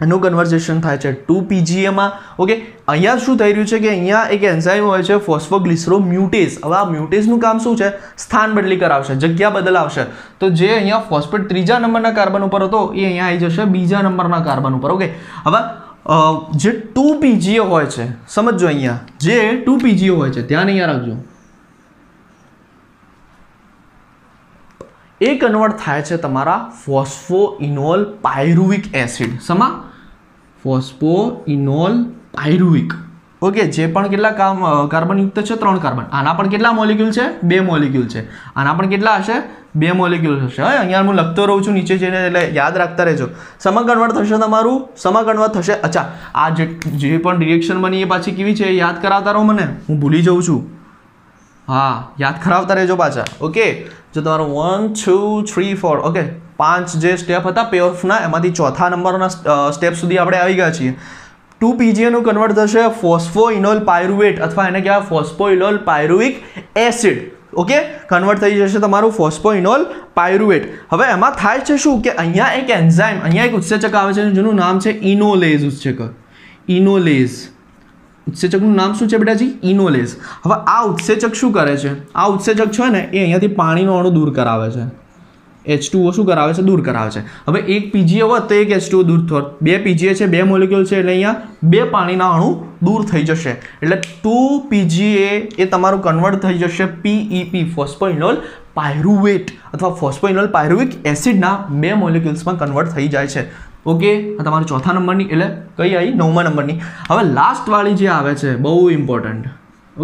એનું કન્વર્ઝેશન થાય છે 2PGA માં. ઓકે, અહીંયા શું થઈ રહ્યું છે કે અહીંયા એક એન્ઝાઇમ હોય છે ફોસ્ફોગ્લિસરોમ્યુટેઝ. હવે આ મ્યુટેઝનું કામ શું છે, સ્થાન બદલી કરાવશે, જગ્યા બદલાવશે. તો જે અહીંયા ફોસ્ફેટ 3જા નંબરના કાર્બન ઉપર હતો એ અહીંયા આવી જશે 2જા નંબરના કાર્બન ઉપર. ઓકે, હવે જે 2PGA હોય છે, સમજો અહીંયા જે 2PGA હોય છે ધ્યાન અહીંયા રાખજો, એ કન્વર્ટ થાય છે તમારા ફોસ્ફોઇનોલ પાયરુવિક એસિડ. સમા ફોસ્ફોઇનોલ પાયરુવિક. ઓકે, જે પણ કેટલા કાર્બનયુક્ત છે 3 કાર્બન. આના પણ કેટલા મોલેક્યુલ છે, 2 મોલેક્યુલ છે. આના પણ કેટલા હશે, 2 મોલેક્યુલ હશે. હવે અહીંયા હું લખતો રહું છું નીચે જઈને, એટલે યાદ રાખતા રહેજો. સમા કન્વર્ટ થશે તમારું, સમા કન્વર્ટ થશે. અચ્છા, આ જે પણ રિએક્શન બની એ પાછી કેવી છે યાદ કરાવતા રહો મને, હું ભૂલી જાઉં છું. હા, યાદ કરાવતા રહેજો પાછા. ઓકે, જો તમારું 1 2 3 4 ઓકે 5 જે સ્ટેપ હતા પેઓફના એમાંથી ચોથા નંબરના સ્ટેપ સુધી આપણે આવી ગયા છીએ. 2PGA નું કન્વર્ટ થશે ફોસ્ફોઇનોલ પાયરુવેટ અથવા એને કહેવાય ફોસ્ફોઇનોલ પાયરુવિક એસિડ. ઓકે, કન્વર્ટ થઈ જશે તમારું ફોસ્ફોઇનોલ પાયરુવેટ. હવે એમાં થાય છે શું કે અહીંયા એક એન્ઝાઇમ, અહીંયા એક ઉત્સેચક આવે છે જેનું નામ છે ઇનોલેઝ ઉત્સેચક. ઇનોલેઝ ઉત્સેચકનું નામ શું છે બેટાજી, ઇનોલેઝ. હવે આ ઉત્સેચક શું કરે છે, આ ઉત્સેચક છે ને એ અહીંયાથી પાણીનો અણુ દૂર કરાવે છે. H2O શું કરાવે છે? દૂર કરાવે છે. હવે એક PGA હોત તો એક H2O દૂર થોત. બે PGA છે, બે મોલેક્યુલ છે, એટલે અહીંયા બે પાણીના અણુ દૂર થઈ જશે. એટલે 2 PGA એ તમારું કન્વર્ટ થઈ જશે PEP, ફોસ્ફોઇનોલ પાયરુવેટ અથવા ફોસ્ફોઇનોલ પાયરુવિક એસિડના બે મોલેક્યુલ્સમાં કન્વર્ટ થઈ જાય છે. ઓકે, આ તમારું ચોથા નંબરની, એટલે કઈ આવી? 9મા નંબરની. હવે લાસ્ટ વાળી જે આવે છે બહુ ઇમ્પોર્ટન્ટ.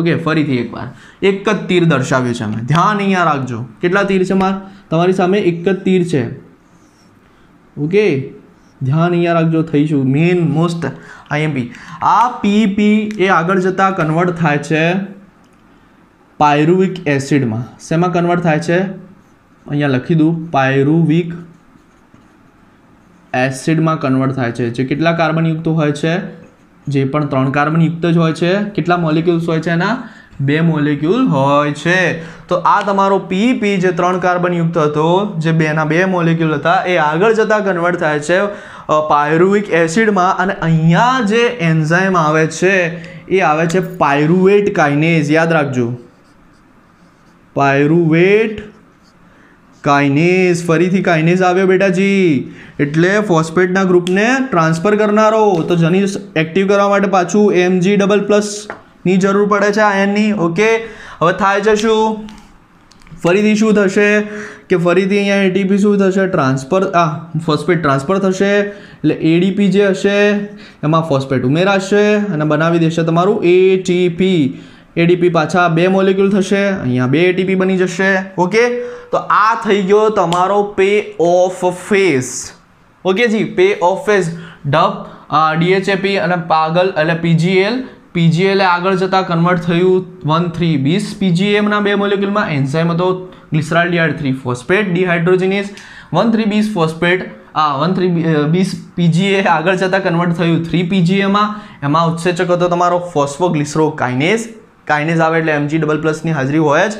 ઓકે, ફરીથી એકવાર એક જ તીર દર્શાવ્યું છે. અમે ધ્યાન અહીંયા રાખજો. કેટલા તીર છે? તમારી સામે એક જ તીર છે. ઓકે, ધ્યાન અહીંયા રાખજો. થઈશું મેઇન મોસ્ટ IMP. આ PEP એ આગળ જતા કન્વર્ટ થાય છે પાયરુવિક એસિડમાં. શેમાં કન્વર્ટ થાય છે? અહીંયા લખી દઉં, પાયરુવિક એસિડમાં કન્વર્ટ થાય છે. જે કેટલા કાર્બનયુક્ત હોય છે? જે પણ 3 કાર્બનયુક્ત જ હોય છે. કેટલા મોલેક્યુલ્સ હોય છે? એના 2 મોલેક્યુલ હોય છે. તો આ તમારો PEP જે 3 કાર્બનયુક્ત હતો, જે 2 મોલેક્યુલ હતા, એ આગળ જતા કન્વર્ટ થાય છે પાયરુવિક એસિડમાં. અને અહીંયા જે એન્ઝાઇમ આવે છે એ આવે છે પાયરુવેટ કાઇનેઝ. યાદ રાખજો, પાયરુવેટ કાઇનેઝ. ફરીથી કાઇનેઝ આવ્યો બેટાજી, એટલે ફોસ્ફેટના ગ્રુપને ટ્રાન્સફર કરનારો. તો જેની એક્ટિવ કરવા માટે પાછું Mg++ ની જરૂર પડે છે આયનની. ઓકે, હવે થાય છે શું? ફરીથી શું થશે કે ફરીથી અહીંયા ATP શું થશે? ટ્રાન્સફર, ફોસ્ફેટ ટ્રાન્સફર થશે. એટલે ADP જે હશે એમાં ફોસ્ફેટ ઉમેરાશે અને બનાવી દેશે તમારું ATP. ADP પાછા 2 મોલેક્યુલ થશે, અહીંયા 2 ATP બની જશે. ઓકે, તો આ થઈ ગયો તમારો પે ઓફ ફેઝ. ઓકે જી, પે ઓફ ફેઝ. DHAP અને પાગલ એટલે PGL એ આગળ જતા કન્વર્ટ થયું 1,3,20 PGA ના 2 મોલેક્યુલમાં. એન્ઝાઇમ હતો ગ્લિસરાલ્ડિહાઇડ 3 ફોસ્ફેટ ડિહાઇડ્રોજિનેઝ. 1,3,20 ફોસ્ફેટ 1,3,20 PGA આગળ જતા કન્વર્ટ થયું 3 PGA માં. એમાં ઉત્સેચક હતો તમારો ફોસ્ફોગ્લિસરોકાઇનેઝ. કાઇનેઝ આવે એટલે Mg++ ની હાજરી હોય જ.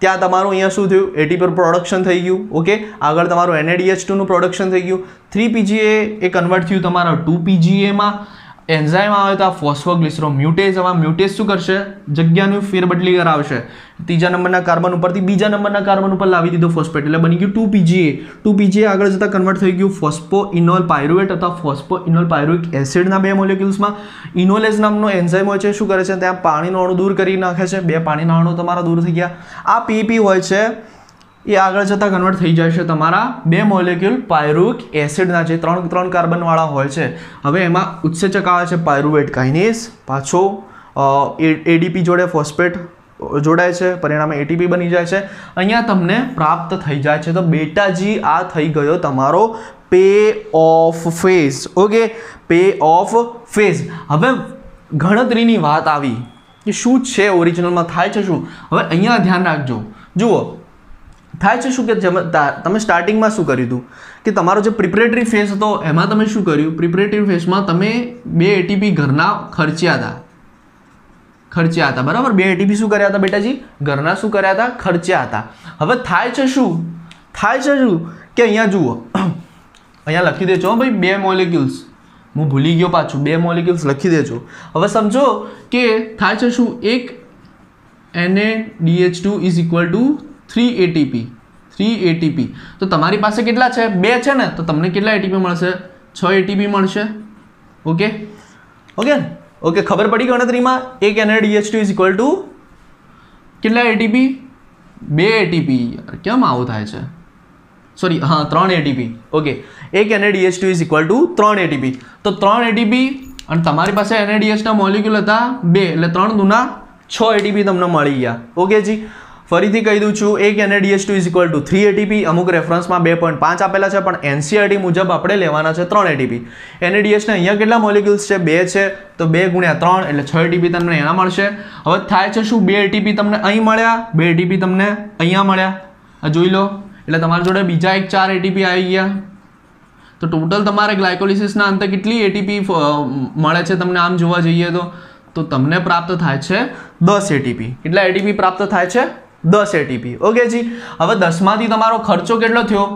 ત્યાં તમારું અહીંયા શું થયું? ATP પ્રોડક્શન થઈ ગયું. ઓકે, આગળ તમારું NADH2 નું પ્રોડક્શન થઈ ગયું. 3 PGA એ કન્વર્ટ થયું તમારા 2 PGA માં. એન્ઝાઇમ આવે તો આ ફોસ્ફોગ્લિસરોમ્યુટેઝ. આવા મ્યુટેઝ શું કરશે? જગ્યાની ફેરબદલી કરાવશે. ત્રીજા નંબરના કાર્બન ઉપરથી બીજા નંબરના કાર્બન ઉપર લાવી દીધો ફોસ્ફેટ, એટલે બની ગયું 2 PGA. 2 PGA આગળ જતા કન્વર્ટ થઈ ગયું ફોસ્ફોઇનોલ પાયરુવેટ અથવા ફોસ્ફોઇનોલ પાયરુવિક એસિડના 2 મોલેક્યુલ્સમાં. ઇનોલેઝ નામનો એન્ઝાઇમ હોય છે, શું કરે છે? ત્યાં પાણીનો અણુ દૂર કરી નાખે છે. 2 પાણીના અણુ તમારા દૂર થઈ ગયા. આ PEP હોય છે એ આગળ જતાં કન્વર્ટ થઈ જાય છે તમારા 2 મોલેક્યુલ પાયરુવિક એસિડના, જે 3 કાર્બનવાળા હોય છે. હવે એમાં ઉત્સેચક આવે છે પાયરુવેટ કાઇનેઝ. પાછો ADP જોડે ફોસ્ફેટ જોડાય છે, પરિણામે ATP બની જાય છે. અહીંયા તમને પ્રાપ્ત થઈ જાય છે. તો બેટાજી આ થઈ ગયો તમારો pay off phase. Okay, pay off phase. હવે ગણતરીની વાત આવી કે શું છે ઓરિજિનલમાં થાય છે શું? હવે અહીંયા ધ્યાન રાખજો. જુઓ, થાય છે શું કે તમે સ્ટાર્ટિંગમાં શું કર્યું હતું કે તમારો જે પ્રિપરેટરી ફેઝ હતો એમાં તમે શું કર્યું? પ્રિપરેટરી ફેઝમાં તમે 2 ATP ઘરના ખર્ચ્યા હતા. બરાબર? 2 ATP શું કર્યા હતા બેટાજી? ઘરના શું કર્યા હતા? ખર્ચ્યા હતા. હવે થાય છે શું કે અહીંયા જુઓ, અહીંયા લખી દેજો ભાઈ 2 મોલેક્યુલ્સ. હું ભૂલી ગયો પાછું, 2 મોલેક્યુલ્સ લખી દેજો. હવે સમજો કે થાય છે શું? એક NaDH2 = 3 ATP. તો તમારી પાસે કેટલા છે? 2 છે ને, તો તમને કેટલા ATP મળશે? 6 ATP મળશે. ઓકે, ખબર પડી ગણતરીમાં? એક NaDH2 = કેટલા ATP? 2 ATP. કેમ આવું થાય છે? Sorry, 3 ATP. ઓકે, એક NaDH2 = 3 ATP. તો 3 ATP અને તમારી પાસે NaDH ના મોલેક્યુલ હતા 2, એટલે 3 દુના 6 ATP તમને મળી ગયા. ઓકે જી, ફરીથી કહી દઉં છું, એક NaDH2 = 3 ATP. અમુક રેફરન્સમાં 2.5 આપેલા છે, પણ NCERT મુજબ આપણે લેવાના છે 3 ATP. NaDH ના અહીંયા કેટલા મોલેક્યુલ્સ છે? 2 છે, તો 2 × 3 એટલે 6 ATP તમને એના મળશે. હવે થાય છે શું? 2 ATP તમને અહીં મળ્યા, 2 ATP તમને અહીંયા મળ્યા. આ જોઈ લો, એટલે તમારી જોડે બીજા એક 4 ATP આવી ગયા. તો ટોટલ તમારે ગ્લાયકોલિસિસના અંતે કેટલી ATP મળે છે તમને આમ જોવા જઈએ તો તમને પ્રાપ્ત થાય છે 10 ATP. કેટલા ATP પ્રાપ્ત થાય છે? 10 ATP. ઓકે જી, હવે 10 માંથી તમારો ખર્ચો કેટલો થયો?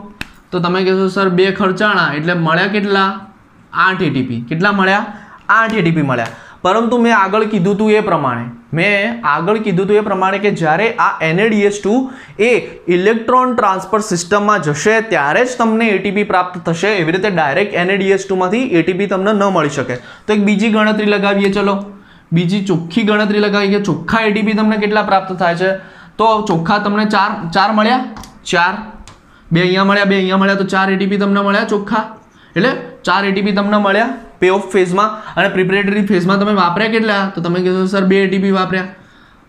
તો તમે કહેશો સર 2 ખર્ચાણા એટલે મળ્યા કેટલા? 8 ATP. કેટલા મળ્યા? 8 ATP મળ્યા. પરંતુ મેં આગળ કીધું હતું એ પ્રમાણે મેં આગળ કીધું હતું એ પ્રમાણે કે જ્યારે આ NaDH2 એ ઇલેક્ટ્રોન ટ્રાન્સફર સિસ્ટમમાં જશે ત્યારે જ તમને એટીપી પ્રાપ્ત થશે. એવી રીતે ડાયરેક્ટ NaDH2 માંથી એટીપી તમને ન મળી શકે. તો એક બીજી ગણતરી લગાવીએ. ચલો બીજી ચોખ્ખી ગણતરી લગાવીએ કે ચોખ્ખા એટીપી તમને કેટલા પ્રાપ્ત થાય છે. તો ચોખ્ખા તમને ચાર મળ્યા, 4 2 અહીંયા મળ્યા, 2 અહીંયા મળ્યા, તો 4 એટીપી તમને મળ્યા ચોખ્ખા. એટલે 4 એટીપી તમને મળ્યા પે ઓફ ફેઝમાં. અને પ્રિપરેટરી ફેઝમાં તમે વાપર્યા કેટલા? તો તમે કહેશો સર 2 એટીપી વાપર્યા.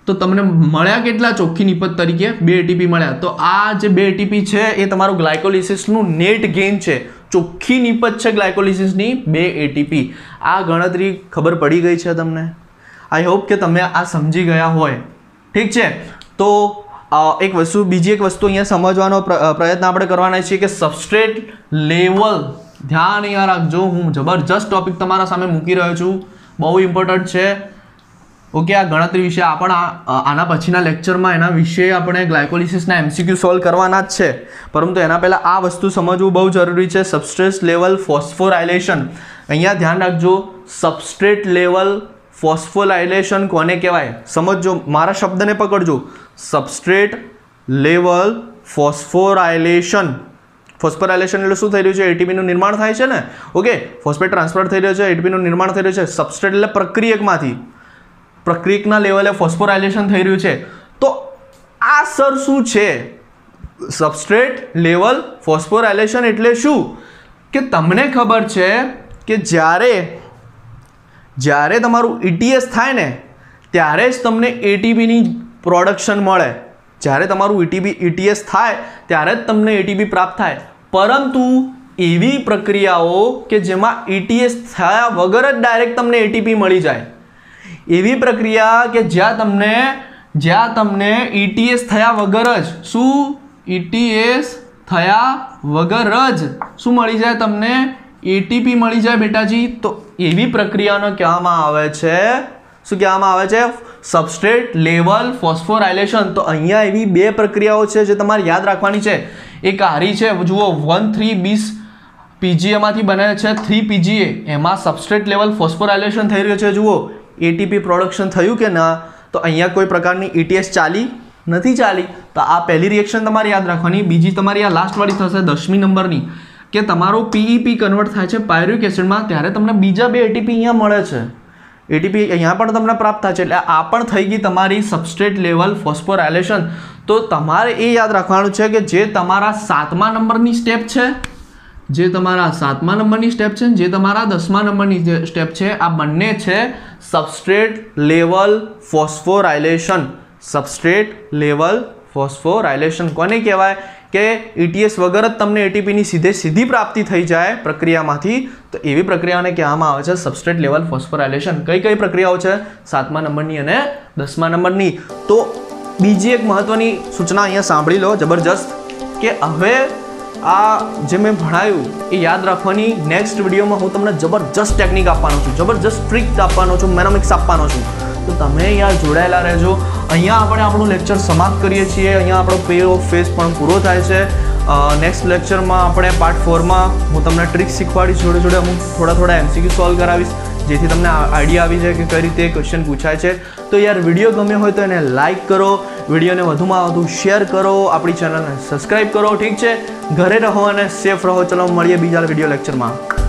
તો તમને મળ્યા કેટલા ચોખ્ખી નિપજ તરીકે? 2 એટીપી મળ્યા. તો આ જે 2 એટીપી છે એ તમારું ગ્લાયકોલિસિસનું નેટ ગેઇન છે. ચોખ્ખી નિપજ છે ગ્લાયકોલિસિસની 2 એટીપી. આ ગણતરી ખબર પડી ગઈ છે તમને? આઈ હોપ કે તમે આ સમજી ગયા હોય. ઠીક છે. તો બીજી એક વસ્તુ અહીંયા સમજવાનો પ્રયત્ન આપણે કરવાના છીએ કે સબસ્ટ્રેટ લેવલ. ધ્યાન અહીંયા રાખજો, હું જબરજસ્ત ટોપિક તમારા સામે મૂકી રહ્યો છું, બહુ ઇમ્પોર્ટન્ટ છે. ઓકે, આ ગણતરી વિશે આપણે આના પછીના લેક્ચરમાં એના વિશે આપણે ગ્લાયકોલિસિસના MCQ સોલ્વ કરવાના જ છે. પરંતુ એના પહેલાં આ વસ્તુ સમજવું બહુ જરૂરી છે. Substrate level phosphorylation. અહીંયા ધ્યાન રાખજો, સબસ્ટ્રેટ લેવલ ફોસ્ફોરાયલેશન કોને કહેવાય સમજજો. મારા શબ્દને પકડજો. Substrate level phosphorylation. ફોસ્ફોરાયલેશન એટલે શું થઈ રહ્યું છે? એટીપીનું નિર્માણ થાય છે ને. ઓકે, ફોસ્ફેટ ટ્રાન્સફર થઈ રહ્યો છે, એટીપીનું નિર્માણ થઈ રહ્યું છે. સબસ્ટ્રેટ એટલે પ્રક્રિયકના લેવલે ફોસ્ફોરાયલેશન થઈ રહ્યું છે. તો આ સર શું છે? સબસ્ટ્રેટ લેવલ ફોસ્ફોરાયલેશન એટલે શું? કે તમને ખબર છે કે જ્યારે તમારું ETS થાય ને ત્યારે જ તમને એટીપીની પ્રોડક્શન મળે. જ્યારે તમારું ETS થાય ત્યારે જ તમને એટીપી પ્રાપ્ત થાય. પરંતુ એવી પ્રક્રિયાઓ કે જેમાં ETS થયા વગર જ ડાયરેક્ટ તમને એટીપી મળી જાય, એવી પ્રક્રિયા કે જ્યાં તમને ETS થયા વગર જ ETS થયા વગર જ શું મળી જાય? તમને એટીપી મળી જાય બેટાજી. તો એવી પ્રક્રિયાનો કહેવામાં આવે છે, શું કહેવામાં આવે છે? Substrate level phosphorylation. તો અહીંયા એવી 2 પ્રક્રિયાઓ છે જે તમારે યાદ રાખવાની છે. એક આરી છે, જુઓ 1,3-20 PGA માંથી બને છે 3 PGA. એમાં સબસ્ટ્રેટ લેવલ ફોસ્ફોરાયલેશન થઈ રહ્યું છે. જુઓ એટીપી પ્રોડક્શન થયું કે ના? તો અહીંયા કોઈ પ્રકારની ETS ચાલી નથી ચાલી. તો આ પહેલી રિએક્શન તમારે યાદ રાખવાની. બીજી તમારી આ લાસ્ટવાળી થશે 10મી નંબરની, કે તમારો PEP કન્વર્ટ થાય છે પાયરુવિક એસિડમાં, ત્યારે તમને બીજા 2 એટીપી અહીંયા મળે છે. એટીપી અહીંયા પણ તમને પ્રાપ્ત થાય છે. એટલે આ પણ થઈ ગઈ તમારી સબસ્ટ્રેટ લેવલ ફોસ્ફોરાયલેશન. તો તમારે એ યાદ રાખવાનું છે કે જે તમારા 7મા નંબરની સ્ટેપ છે, જે તમારા 7મા નંબરની સ્ટેપ છે, જે તમારા 10મા નંબરની સ્ટેપ છે, આ બંને છે substrate level phosphorylation. Substrate level phosphorylation કોને કહેવાય? કે ETS વગર જ તમને એટીપીની સીધી પ્રાપ્તિ થઈ જાય પ્રક્રિયામાંથી. તો એવી પ્રક્રિયાને કહેવામાં આવે છે સબસ્ટ્રેટ લેવલ ફોસ્ફોરાયલેશન. કઈ પ્રક્રિયાઓ છે? 7મા નંબરની અને 10મા નંબરની. તો બીજી એક મહત્વની સૂચના અહીંયા સાંભળી લો, જબરજસ્ત, કે હવે આ જે મેં ભણાયું એ યાદ રાખવાની. નેક્સ્ટ વિડીયોમાં હું તમને જબરજસ્ત ટેકનિક આપવાનો છું, જબરજસ્ત ટ્રીક આપવાનો છું, મેનોમિક્સ આપવાનો છું. તો તમે યાર જોડાયેલા રહેજો. અહીંયા આપણે આપણું લેક્ચર સમાપ્ત કરીએ છીએ. અહીંયા આપણો પે ઓફ ફેઝ પણ પૂરો થાય છે. નેક્સ્ટ લેક્ચરમાં આપણે પાર્ટ 4માં હું તમને ટ્રીક શીખવાડીશ, જોડે હું થોડા MCQ સોલ્વ કરાવીશ, જેથી તમને આઈડિયા આવી જાય કે કઈ રીતે ક્વેશ્ચન પૂછાય છે. તો યાર વિડીયો ગમ્યો હોય તો એને લાઇક કરો, વિડીયોને વધુમાં વધુ શેર કરો, આપણી ચેનલને સબસ્ક્રાઈબ કરો. ઠીક છે, ઘરે રહો અને સેફ રહો. ચલો મળીએ બીજા વિડીયો લેક્ચરમાં.